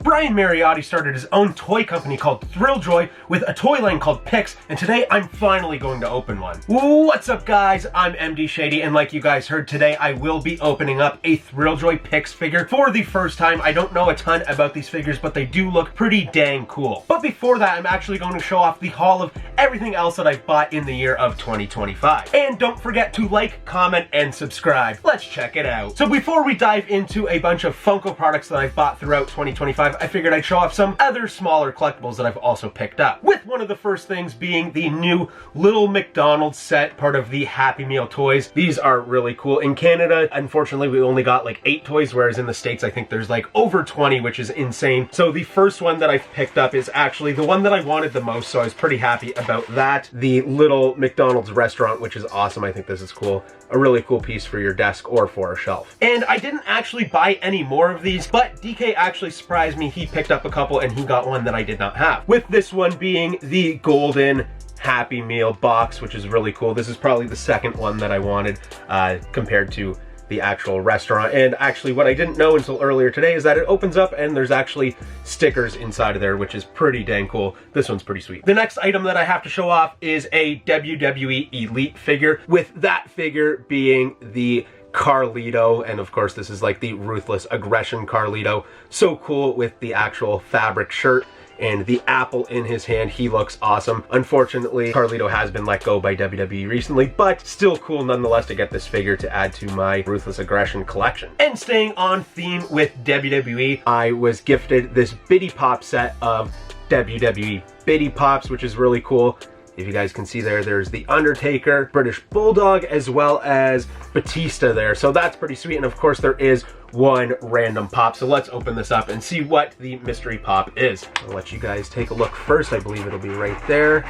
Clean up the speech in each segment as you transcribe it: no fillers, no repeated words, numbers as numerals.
Brian Mariotti started his own toy company called Thrilljoy with a toy line called PIX, and today I'm finally going to open one. What's up guys, I'm MD Shady, and like you guys heard today, I will be opening up a Thrilljoy PIX figure for the first time. I don't know a ton about these figures, but they do look pretty dang cool. But before that, I'm actually going to show off the haul of everything else that I've bought in the year of 2025. And don't forget to like, comment, and subscribe. Let's check it out. So before we dive into a bunch of Funko products that I've bought throughout 2025, I figured I'd show off some other smaller collectibles that I've also picked up. With one of the first things being the new Little McDonald's set, part of the Happy Meal toys. These are really cool. In Canada, unfortunately, we only got like 8 toys, whereas in the States, I think there's like over 20, which is insane. So the first one that I've picked up is actually the one that I wanted the most, so I was pretty happy about that. The Little McDonald's restaurant, which is awesome. I think this is cool. A really cool piece for your desk or for a shelf. And I didn't actually buy any more of these, but DK actually surprised me. He picked up a couple and he got one that I did not have. With this one being the golden Happy Meal box, which is really cool. This is probably the second one that I wanted compared to the actual restaurant. And actually what I didn't know until earlier today is that it opens up and there's actually stickers inside of there, which is pretty dang cool. This one's pretty sweet. The next item that I have to show off is a WWE Elite figure, with that figure being the Carlito, and of course this is like the Ruthless Aggression Carlito. So cool with the actual fabric shirt and the apple in his hand. He looks awesome. Unfortunately, Carlito has been let go by WWE recently, but still cool nonetheless to get this figure to add to my Ruthless Aggression collection. And staying on theme with WWE, I was gifted this Bitty Pop set of WWE Bitty Pops, which is really cool. If you guys can see there, there's the Undertaker, British Bulldog, as well as Batista there. So that's pretty sweet. And of course there is one random pop. So let's open this up and see what the mystery pop is. I'll let you guys take a look first. I believe it'll be right there.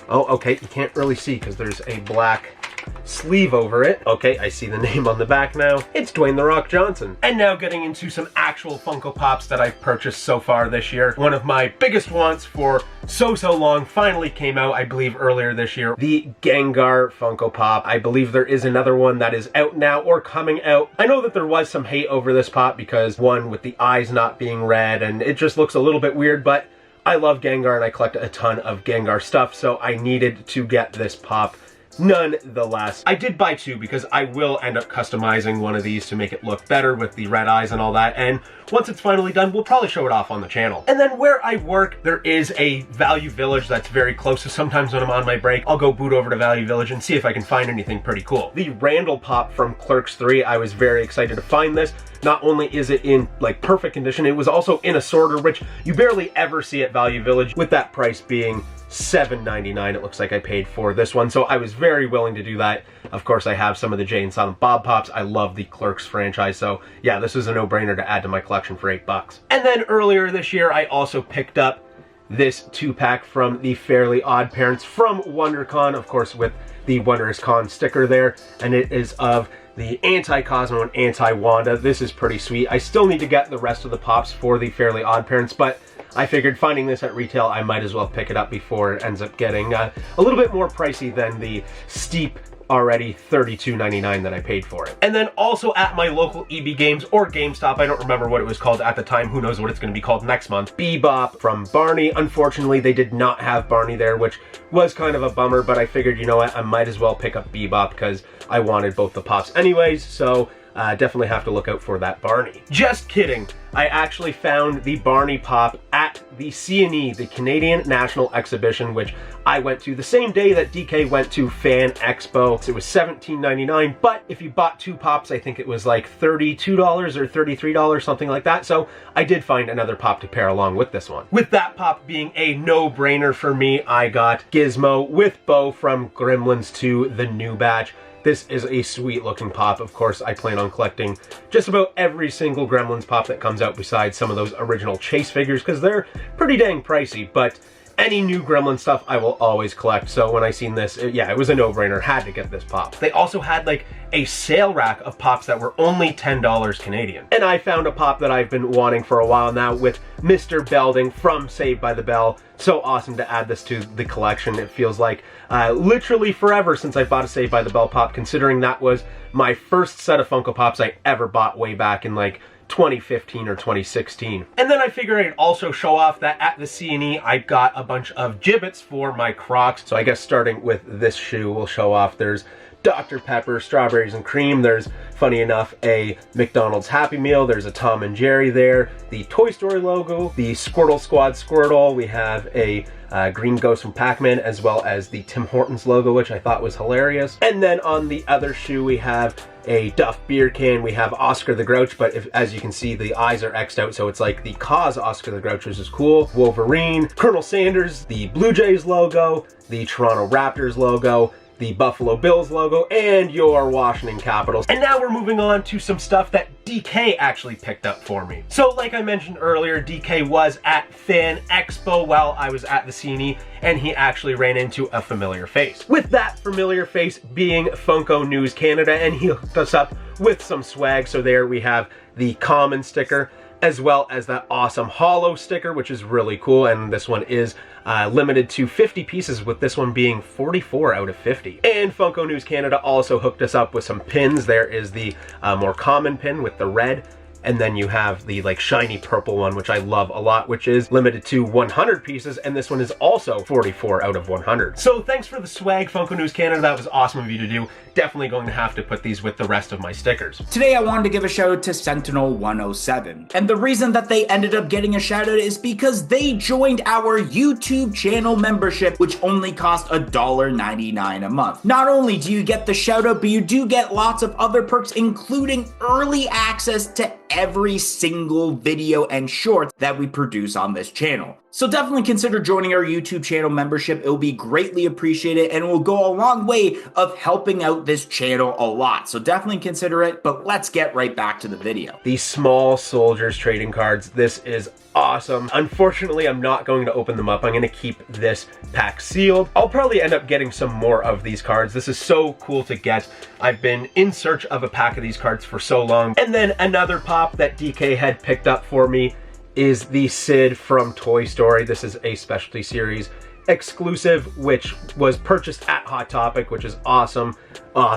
Oh, okay. You can't really see because there's a black sleeve over it. Okay, I see the name on the back now. It's Dwayne "The Rock" Johnson. And now getting into some actual Funko Pops that I've purchased so far this year. One of my biggest wants for so long finally came out, I believe earlier this year. The Gengar Funko Pop. I believe there is another one that is out now or coming out. I know that there was some hate over this pop because one, with the eyes not being red, and it just looks a little bit weird, but I love Gengar and I collect a ton of Gengar stuff, so I needed to get this pop nonetheless. I did buy 2 because I will end up customizing one of these to make it look better with the red eyes and all that, and once it's finally done, we'll probably show it off on the channel. And then where I work, there is a Value Village that's very close, so sometimes when I'm on my break, I'll go boot over to Value Village and see if I can find anything pretty cool. The Randall Pop from Clerks 3, I was very excited to find this. Not only is it in like perfect condition, it was also in a sorter, which you barely ever see at Value Village, with that price being $7.99 it looks like I paid for this one, so I was very willing to do that. Of course, I have some of the Jay and Silent Bob Pops. I love the Clerks franchise, so yeah, this is a no-brainer to add to my collection for $8. And then earlier this year, I also picked up this 2-pack from the Fairly Odd Parents from WonderCon, of course with the Wondrous Con sticker there, and it is of the Anti-Cosmo and Anti-Wanda. This is pretty sweet. I still need to get the rest of the pops for the Fairly Odd Parents, but I figured finding this at retail, I might as well pick it up before it ends up getting a little bit more pricey than the steep already $32.99 that I paid for it. And then also at my local EB Games or GameStop, I don't remember what it was called at the time, who knows what it's going to be called next month, Bebop from Barney. Unfortunately, they did not have Barney there, which was kind of a bummer, but I figured, you know what, I might as well pick up Bebop because I wanted both the pops anyways, so definitely have to look out for that Barney. Just kidding. I actually found the Barney Pop at the CNE, the Canadian National Exhibition, which I went to the same day that DK went to Fan Expo. It was $17.99, but if you bought 2 pops, I think it was like $32 or $33, something like that. So I did find another pop to pair along with this one. With that pop being a no-brainer for me, I got Gizmo with Bo from Gremlins 2, the new batch. This is a sweet looking pop. Of course, I plan on collecting just about every single Gremlins pop that comes out besides some of those original Chase figures because they're pretty dang pricey. But Any new Gremlin stuff I will always collect. So when I seen this, yeah, it was a no-brainer. Had to get this pop. They also had like a sale rack of pops that were only $10 Canadian. And I found a pop that I've been wanting for a while now with Mr. Belding from Saved by the Bell. So awesome to add this to the collection. It feels like literally forever since I bought a Saved by the Bell pop, considering that was my first set of Funko Pops I ever bought way back in like 2015 or 2016. And then I figured I'd also show off that at the C&E I got a bunch of gibbets for my Crocs. So I guess starting with this shoe, we'll show off. There's Dr. Pepper, strawberries and cream. There's, funny enough, a McDonald's Happy Meal. There's a Tom and Jerry there. The Toy Story logo, the Squirtle Squad Squirtle. We have a Green Ghost from Pac-Man, as well as the Tim Hortons logo, which I thought was hilarious. And then on the other shoe, we have a Duff beer can. We have Oscar the Grouch, but as you can see, the eyes are X'd out, so it's like the cause Oscar the Grouch, which is cool. Wolverine, Colonel Sanders, the Blue Jays logo, the Toronto Raptors logo, the Buffalo Bills logo, and your Washington Capitals. And now we're moving on to some stuff that DK actually picked up for me. So like I mentioned earlier, DK was at Fan Expo while I was at the C&E, and he actually ran into a familiar face. With that familiar face being Funko News Canada, and he hooked us up with some swag. So there we have the common sticker, as well as that awesome holo sticker, which is really cool. And this one is limited to 50 pieces, with this one being 44 out of 50. And Funko News Canada also hooked us up with some pins. There is the more common pin with the red, and then you have the like shiny purple one, which I love a lot, which is limited to 100 pieces, and this one is also 44 out of 100. So thanks for the swag, Funko News Canada. That was awesome of you to do. Definitely going to have to put these with the rest of my stickers. Today I wanted to give a shout out to Sentinel 107. And the reason that they ended up getting a shout out is because they joined our YouTube channel membership, which only cost $1.99 a month. Not only do you get the shout out, but you do get lots of other perks, including early access to every single video and short that we produce on this channel. So definitely consider joining our YouTube channel membership. It will be greatly appreciated, and it will go a long way of helping out this channel a lot. So definitely consider it, but let's get right back to the video. These small soldiers trading cards, this is awesome. Unfortunately, I'm not going to open them up. I'm going to keep this pack sealed. I'll probably end up getting some more of these cards. This is so cool to get. I've been in search of a pack of these cards for so long. And then another pop that DK had picked up for me is the Sid from Toy Story. This is a specialty series exclusive, which was purchased at Hot Topic, which is awesome.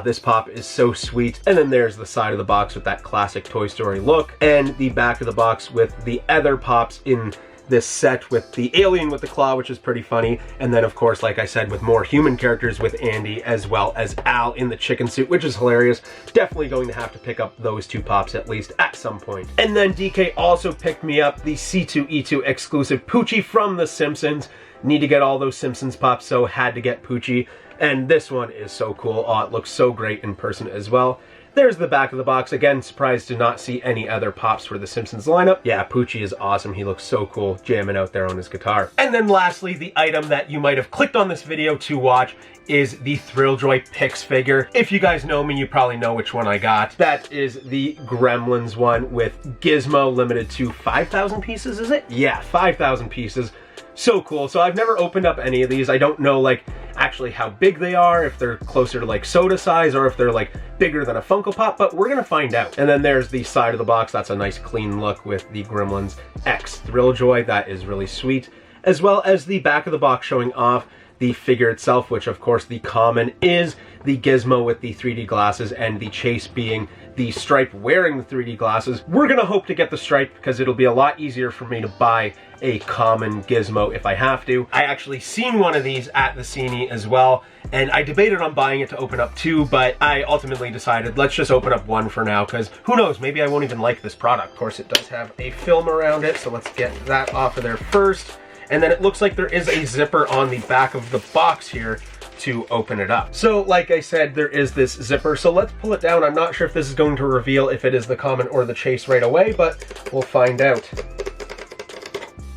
This pop is so sweet. And then there's the side of the box with that classic Toy Story look, and the back of the box with the other pops in this set with the alien with the claw, which is pretty funny. And then of course, like I said, with more human characters with Andy, as well as Al in the chicken suit, which is hilarious. Definitely going to have to pick up those two pops at least at some point. And then DK also picked me up the C2E2 exclusive Poochie from The Simpsons. Need to get all those Simpsons pops, so had to get Poochie. And this one is so cool. It looks so great in person as well. There's the back of the box. Again, surprised to not see any other pops for the Simpsons lineup. Yeah, Poochie is awesome. He looks so cool jamming out there on his guitar. And then lastly, the item that you might have clicked on this video to watch is the Thrilljoy PIX figure. If you guys know me, you probably know which one I got. That is the Gremlins one with Gizmo, limited to 5,000 pieces, is it? Yeah, 5,000 pieces. So cool. So I've never opened up any of these. I don't know like actually how big they are, if they're closer to like soda size or if they're like bigger than a Funko Pop, but we're gonna find out. And then there's the side of the box. That's a nice clean look with the Gremlins X Thrilljoy. That is really sweet. As well as the back of the box showing off the figure itself, which of course the common is the Gizmo with the 3D glasses, and the Chase being the Stripe wearing the 3D glasses. We're gonna hope to get the Stripe because it'll be a lot easier for me to buy a common Gizmo if I have to. I actually seen one of these at the C&E as well, and I debated on buying it to open up two, but I ultimately decided let's just open up one for now, because who knows, maybe I won't even like this product. Of course, it does have a film around it, so let's get that off of there first. And then it looks like there is a zipper on the back of the box here to open it up. So like I said, there is this zipper, so let's pull it down. I'm not sure if this is going to reveal if it is the common or the Chase right away, but we'll find out.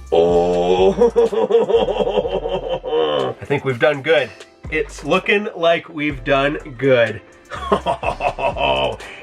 Oh, I think we've done good. It's looking like we've done good.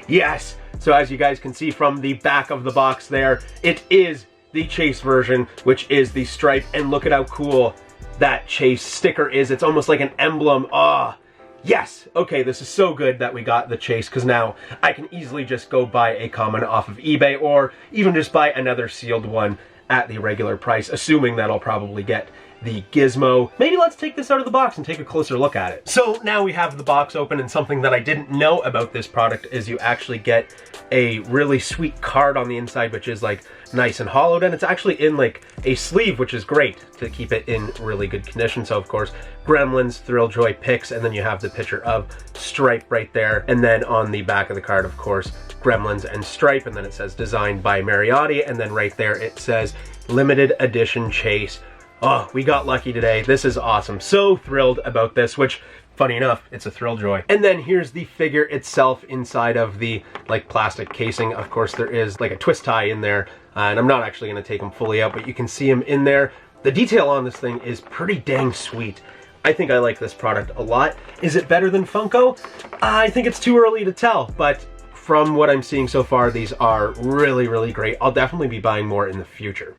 Yes. So as you guys can see from the back of the box there, it is the Chase version, which is the Stripe, and look at how cool that Chase sticker is. It's almost like an emblem. Ah, yes. Okay, this is so good that we got the Chase, because now I can easily just go buy a common off of eBay, or even just buy another sealed one at the regular price, assuming that I'll probably get the gizmo. Maybe let's take this out of the box and take a closer look at it. So now we have the box open, and something that I didn't know about this product is you actually get a really sweet card on the inside, which is like nice and hollowed, and it's actually in like a sleeve, which is great to keep it in really good condition. So of course, Gremlins, Thrilljoy PIX, and then you have the picture of Stripe right there. And then on the back of the card, of course, Gremlins and Stripe, and then it says designed by Mariotti, and then right there it says limited edition Chase. Oh, we got lucky today. This is awesome. So thrilled about this, which, funny enough, it's a Thrilljoy. And then here's the figure itself inside of the like plastic casing. Of course, there is like a twist tie in there, and I'm not actually going to take him fully out, but you can see him in there. The detail on this thing is pretty dang sweet. I think I like this product a lot. Is it better than Funko? I think it's too early to tell, but from what I'm seeing so far, these are really, really great. I'll definitely be buying more in the future.